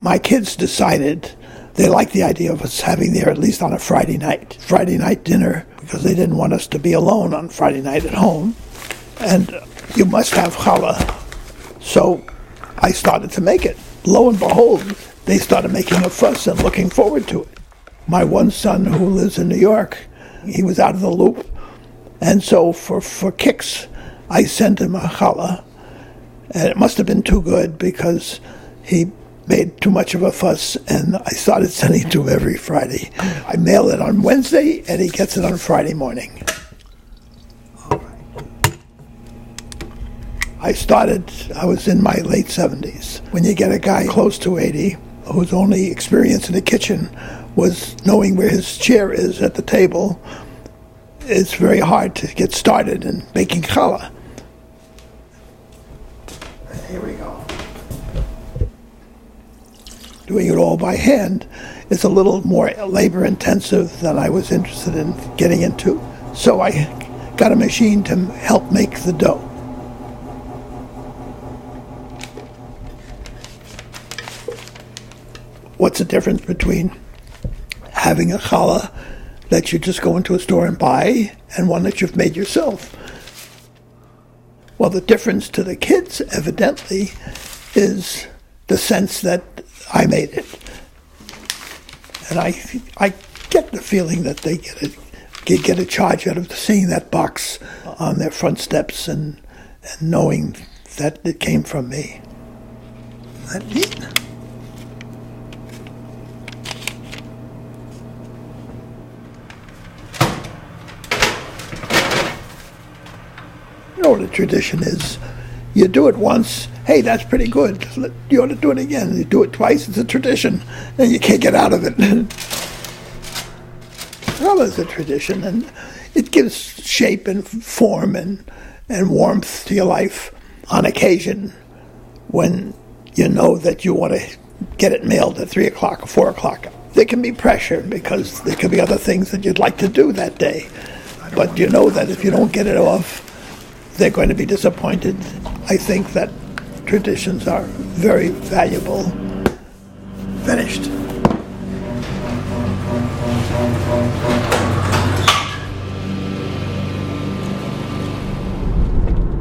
My kids decided they liked the idea of us having there at least on a Friday night dinner, because they didn't want us to be alone on Friday night at home. And you must have challah. So I started to make it. Lo and behold, they started making a fuss and looking forward to it. My one son, who lives in New York, he was out of the loop. And so for kicks, I sent him a challah. And it must have been too good because he made too much of a fuss, and I started sending it to him every Friday. I mail it on Wednesday, and he gets it on Friday morning. I was in my late 70s. When you get a guy close to 80, whose only experience in the kitchen was knowing where his chair is at the table, it's very hard to get started in making challah. Here we go. Doing it all by hand is a little more labor-intensive than I was interested in getting into. So I got a machine to help make the dough. What's the difference between having a challah that you just go into a store and buy and one that you've made yourself? Well, the difference to the kids, evidently, is the sense that I made it. And I get the feeling that they get a charge out of seeing that box on their front steps and knowing that it came from me. Isn't that neat? You know what a tradition is? You do it once, hey, that's pretty good. You ought to do it again. You do it twice, it's a tradition, and you can't get out of it. Well, it's a tradition, and it gives shape and form and warmth to your life on occasion when you know that you want to get it mailed at 3 o'clock or 4 o'clock. There can be pressure because there can be other things that you'd like to do that day. But you know that if you don't get it off, they're going to be disappointed. I think that traditions are very valuable. Finished.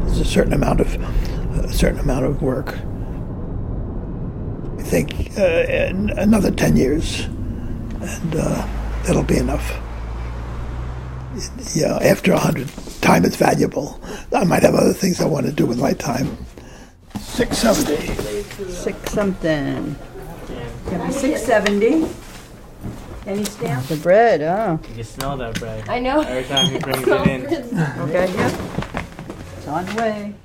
There's a certain amount of work. I think another 10 years, and that'll be enough. Yeah, after 100, time is valuable. I might have other things I want to do with my time. 670. 6 something. Can be 670. Any stamp? The bread, oh. You can smell that bread. I know. Every time he brings it in. Okay, yeah. It's on the way.